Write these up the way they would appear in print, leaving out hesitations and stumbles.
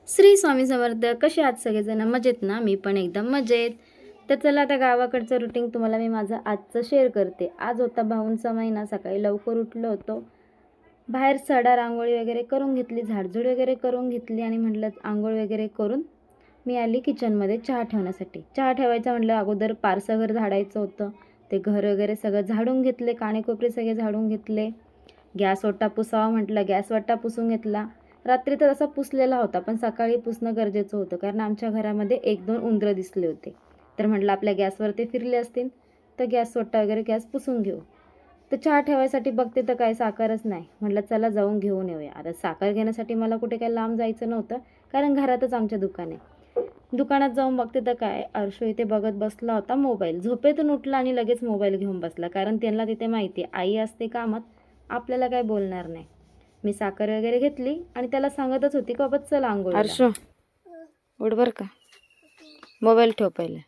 श्री स्वामी समर्थ. कसे आहात सगळेजण? मजेत ना? मी पण एकदम मजेत. तर चला आता गावाकडचं रुटीन तुम्हाला मी माझं आजचं शेअर करते. आज होता भाऊंचा महिना. सकाळी लवकर उठलो होतो. बाहेर सडा रांगोळी वगैरे करून घेतली, झाडझूड वगैरे करून घेतली आणि म्हटलं आंघोळ वगैरे करून मी आली किचनमध्ये चहा ठेवण्यासाठी. चहा ठेवायचं म्हटलं अगोदर पारसं घर झाडायचं होतं. ते घर वगैरे सगळं झाडून घेतले, काणेकोपरे सगळे झाडून घेतले. गॅस ओटा पुसावा म्हटलं, गॅस ओटा पुसून घेतला. रात्री तर असा पुसलेला होता, पण सकाळी पुसणं गरजेचं होतं कारण आमच्या घरामध्ये 1-2 उंदरं दिसले होते. तर म्हटलं आपल्या गॅसवर ते फिरले असतील तर गॅस ओटा वगैरे गॅस पुसून घेऊ. तर चहा ठेवायसाठी बघते तर काय साखरच नाही. म्हटलं चला जाऊन घेऊन येऊया. आता साखर घेण्यासाठी मला कुठे काही लांब जायचं नव्हतं कारण घरातच आमच्या दुकान आहे. दुकानात जाऊन बघते तर काय अर्शो इथे बघत बसला होता मोबाईल. झोपेतून उठला आणि लगेच मोबाईल घेऊन बसला कारण त्यांना तिथे माहिती आहे आई असते कामात, आपल्याला काय बोलणार नाही. मी साखर वगैरे घेतली आणि त्याला सांगतच होती की बाबा चल आंघोळीला. अर्शो उठ बर का, मोबाईल ठेव पहिले.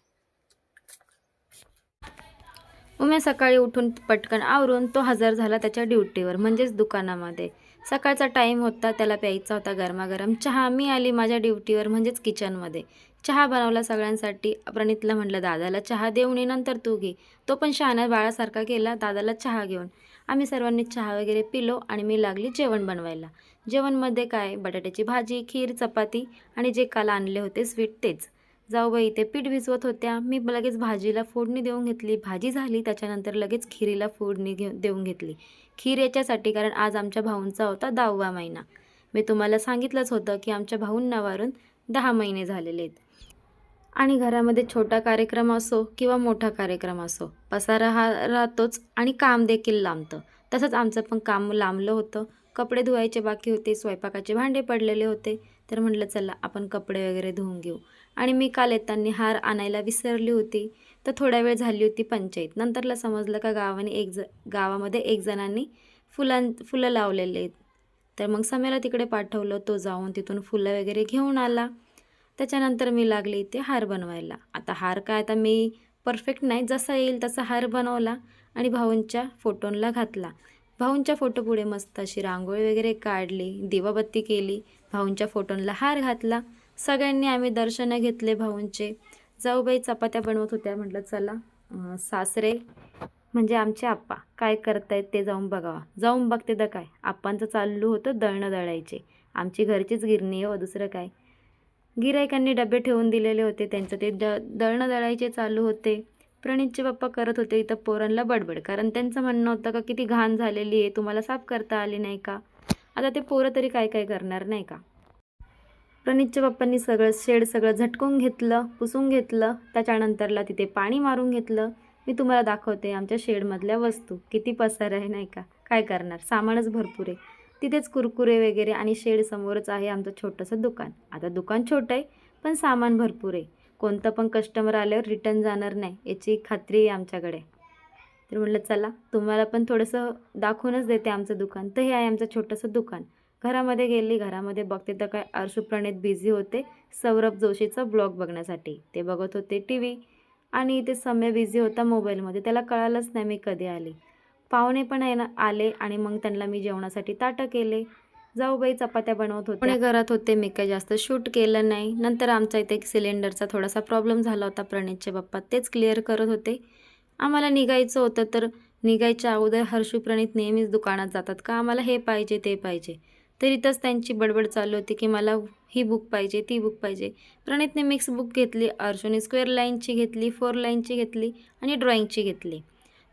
उम्या सकाळी उठून पटकन आवरून तो हजर झाला त्याच्या ड्युटीवर म्हणजेच दुकानामध्ये. सकाळचा टाईम होता, त्याला प्यायचा होता गरमागरम चहा. मी आली माझ्या ड्युटीवर म्हणजेच किचनमध्ये. चहा बनवला सगळ्यांसाठी. प्रणितला म्हटलं दादाला चहा देऊन ये, नंतर तू घे. तो पण शहाण्या बाळासारखा केला दादाला चहा घेऊन. आम्ही सर्वांनी चहा वगैरे पिलो आणि मी लागली जेवण बनवायला. जेवणमध्ये काय बटाट्याची भाजी, खीर, चपाती आणि जे काल आणले होते स्वीट तेच. जाऊबाई इथे पीठ भिजवत होत्या. मी लगेच भाजीला फोडणी देऊन घेतली. भाजी झाली त्याच्यानंतर लगेच खिरीला फोडणी देऊन घेतली. खीर याच्यासाठी कारण आज आमच्या भाऊंचा होता 10वा महिना. मी तुम्हाला सांगितलंच होतं की आमच्या भाऊंना वारून 10 महिने झालेले आहेत. आणि घरामध्ये छोटा कार्यक्रम असो किंवा मोठा कार्यक्रम असो, पसारा हा राहतोच आणि काम देखील लांबतं. तसंच आमचं पण काम लांबलं होतं. कपडे धुवायचे बाकी होते, स्वयंपाकाचे भांडे पडलेले होते. तर म्हटलं चला आपण कपडे वगैरे धुवून घेऊ. आणि मी काल येताना हार आणायला विसरली होती. तर थोडा वेळ झाली होती पंचायत. नंतरला समजलं का गावामध्ये एक जणांनी फुलं लावलेले आहेत. तर मग सम्याला तिकडे पाठवलं. तो जाऊन तिथून फुलं वगैरे घेऊन आला. त्याच्यानंतर मी लागले इथे हार बनवायला. आता हार काय आता मी परफेक्ट नाही, जसा येईल तसा हार बनवला आणि भाऊंच्या फोटोंला घातला. भाऊंच्या फोटोपुढे मस्त अशी रांगोळी वगैरे काढली, दिवाबत्ती केली, भाऊंच्या फोटोंला हार घातला. सगळ्यांनी आम्ही दर्शनं घेतले भाऊंचे. जाऊबाई चपात्या बनवत होत्या. म्हटलं चला सासरे म्हणजे आमचे आप्पा काय करतायत ते जाऊन बघावा. जाऊन बघते तर काय आप्पांचं चालू होतं दळणं दळायचे. आमची घरचीच गिरणी हो, दुसरं काय. गिरायकांनी डबे ठेवून दिलेले होते, त्यांचं ते दळणं दळायचे चालू होते. प्रणितचे पप्पा करत होते इथं पोरांना बडबड कारण त्यांचं म्हणणं होतं का किती घाण झालेली आहे, तुम्हाला साफ करता आली नाही का. आता ते पोरं तरी काय काय करणार नाही का. प्रणितच्या पप्पांनी शेड सगळं झटकून घेतलं, पुसून घेतलं. त्याच्यानंतरला तिथे पाणी मारून घेतलं. मी तुम्हाला दाखवते आमच्या शेडमधल्या वस्तू किती पसार आहे नाही का. काय करणार, सामानच भरपूर आहे. तिथेच कुरकुरे वगैरे आणि शेड समोरच आहे आमचं छोटंसं दुकान. आता दुकान छोटं आहे पण सामान भरपूर आहे. कोणतं पण कस्टमर आल्यावर रिटर्न जाणार नाही याची खात्री आहे आमच्याकडे. तर म्हटलं चला तुम्हाला पण थोडंसं दाखवूनच देते आमचं दुकान. तर हे आहे आमचं छोटंसं दुकान. घरामध्ये गेली, घरामध्ये बघते तर काय अर्शू प्रणित बिझी होते सौरभ जोशीचा ब्लॉग बघण्यासाठी. ते बघत होते TV आणि ते सम्या बिझी होता मोबाईलमध्ये. त्याला कळालंच नाही मी कधी आली. पाहुणे पण आहे ना आले आणि मग त्यांना मी जेवणासाठी ताटं केले. जाऊबाई चपात्या बनवत होते. पुणे घरात होते, मी काही जास्त शूट केलं नाही. नंतर आमचा इथे एक सिलेंडरचा थोडासा प्रॉब्लेम झाला होता. प्रणितचे पप्पा तेच क्लिअर करत होते. आम्हाला निघायचं होतं तर निघायच्या अगोदर हर्षू प्रणित नेहमीच दुकानात जातात का आम्हाला हे पाहिजे ते पाहिजे. तर इथंच त्यांची बडबड चालू होती की मला ही बुक पाहिजे ती बुक पाहिजे. प्रणितने मिक्स बुक घेतली, अर्शूने स्क्वेअर लाईनची घेतली, 4 लाईनची घेतली आणि ड्रॉइंगची घेतली.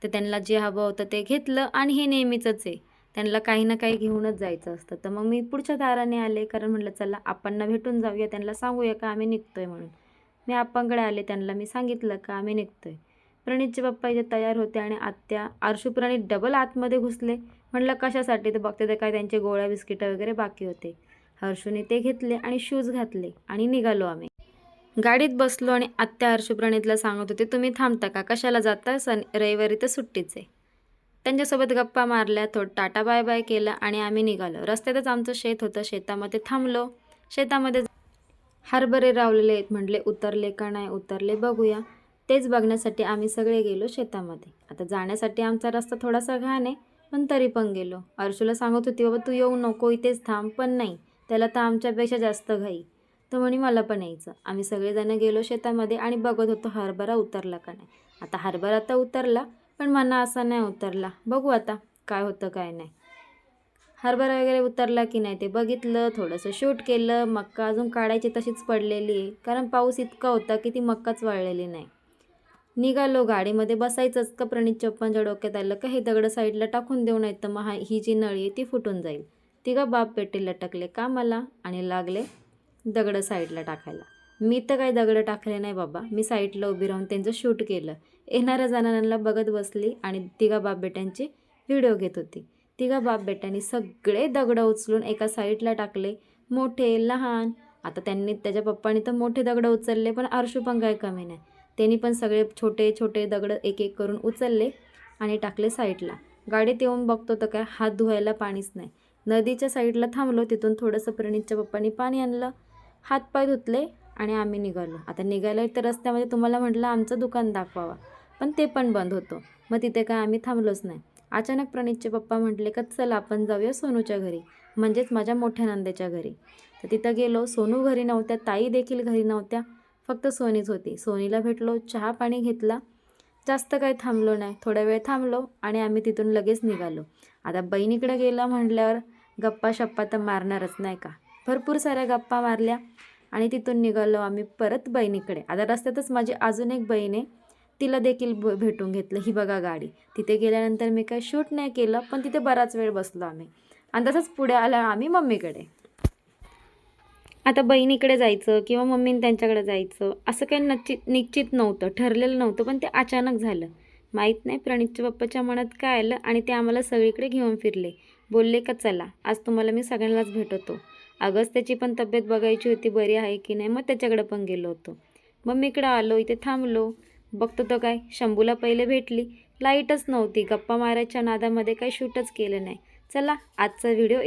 तर त्यांना जे हवं होतं ते घेतलं आणि हे नेहमीचंच आहे, त्यांना काही ना काही घेऊनच जायचं असतं. तर मग मी पुढच्या दाराने आले कारण म्हटलं चला आप्पांना भेटून जाऊया, त्यांना सांगूया का आम्ही निघतोय म्हणून. मी आप्पांकडे आले, त्यांना मी सांगितलं का आम्ही निघतोय. प्रणितचे पप्पा इथे तयार होते आणि आत्या अर्शू प्रणित डबल आतमध्ये घुसले. म्हटलं कशासाठी, तर बघते तर काय त्यांचे गोळ्या बिस्किटं वगैरे बाकी होते. हर्षूने ते घेतले आणि शूज घातले आणि निघालो आम्ही. गाडीत बसलो आणि आत्या हर्षू प्रणितला सांगत होते तुम्ही थांबता का, कशाला जाता, रविवारी तर सुट्टीच आहे. त्यांच्यासोबत गप्पा मारल्या, थोडं टाटा बाय बाय केलं आणि आम्ही निघालो. रस्त्यातच आमचं शेत होतं, शेतामध्ये थांबलो. शेतामध्ये हरभरे रावलेले आहेत, म्हटले उतरले का नाही उतरले बघूया. तेच बघण्यासाठी आम्ही सगळे गेलो शेतामध्ये. आता जाण्यासाठी आमचा रस्ता थोडासा घाण आहे पण तरी पण गेलो. अर्शूला सांगत होती बाबा तू येऊ नको इथेच थांब, पण नाही, त्याला तर आमच्यापेक्षा जास्त घाई. तर म्हणे मला पण यायचं. आम्ही सगळेजण गेलो शेतामध्ये आणि बघत होतो हरभरा उतरला का नाही. आता हरभरा तर उतरला, पण मना असा नाही उतरला. बघू आता काय होतं काय नाही. हरभरा वगैरे उतरला की नाही ते बघितलं, थोडंसं शूट केलं. मक्का अजून काढायची तशीच पडलेली आहे, कारण पाऊस इतका होता की ती मक्काच वाळलेली नाही. निघालो, गाडीमध्ये बसायचंच का प्रणीतच्या पप्पांच्या डोक्यात आलं का हे दगड साईडला टाकून देऊ, नाही तर मग ही जी नळी आहे ती फुटून जाईल. तिघा बाप बेटे लटकले कामाला आणि लागले दगडं साईडला टाकायला. मी तर काही दगडं टाकले नाही बाबा, मी साईडला उभी राहून त्यांचं शूट केलं. येणाऱ्या जाणाऱ्यांना बघत बसली आणि तिघा बाप बेट्यांचे व्हिडिओ घेत होती. तिघा बाप बेट्यांनी सगळे दगडं उचलून एका साईडला टाकले, मोठे लहान. आता त्यांनी त्याच्या पप्पांनी तर मोठे दगडं उचलले, पण अर्शू पण काही कमी नाही. त्यांनी पण सगळे छोटे छोटे दगडं एक एक करून उचलले आणि टाकले साईडला. गाडीत येऊन बघतो तर काय हात धुवायला पाणीच नाही. नदीच्या साईडला थांबलो, तिथून थोडंसं प्रणीतच्या पप्पांनी पाणी आणलं, हातपाय धुतले आणि आम्ही निघालो. आता निघायला तर रस्त्यामध्ये तुम्हाला म्हटलं आमचं दुकान दाखवावा, पण ते पण बंद होतं. मग तिथे काय आम्ही थांबलोच नाही. अचानक प्रणीतचे पप्पा म्हटले का चला आपण जाऊया सोनूच्या घरी, म्हणजेच माझ्या मोठ्या नंदेच्या घरी. तर तिथं गेलो. सोनू घरी नव्हत्या, ताई देखील घरी नव्हत्या, फक्त सोनीच होती. सोनीला भेटलो, चहा पाणी घेतला. जास्त काही थांबलो नाही, थोडा वेळ थांबलो आणि आम्ही तिथून लगेच निघालो. आता बहिणीकडे गेलं म्हटल्यावर गप्पा शप्पा तर मारणारच नाही का. भरपूर साऱ्या गप्पा मारल्या आणि तिथून निघालो आम्ही परत बहिणीकडे. आता रस्त्यातच माझी अजून एक बहीण आहे, तिला देखील भेटून घेतलं. ही बघा गाडी. तिथे गेल्यानंतर मी काही शूट नाही केलं, पण तिथे बराच वेळ बसलो आम्ही आणि तसंच पुढे आला आम्ही मम्मीकडे. आता बहिणीकडे जायचं किंवा मम्मीने त्यांच्याकडे जायचं असं काही निश्चित नव्हतं, ठरलेलं नव्हतं, पण ते अचानक झालं. माहीत नाही प्रणीतच्या पप्पाच्या मनात काय आलं आणि ते आम्हाला सगळीकडे घेऊन फिरले. बोलले का चला आज तुम्हाला मी सगळ्यांनाच भेटवतो. अगच त्याची पण तब्येत बघायची होती, बरी आहे की नाही. मग त्याच्याकडे पण गेलो होतो. मम्मीकडे आलो, इथे थांबलो. बघतो तर काय शंभूला पहिले भेटली, लाईटच नव्हती. गप्पा मारायच्या नादामध्ये काही शूटच केलं नाही. चला आजचा व्हिडिओ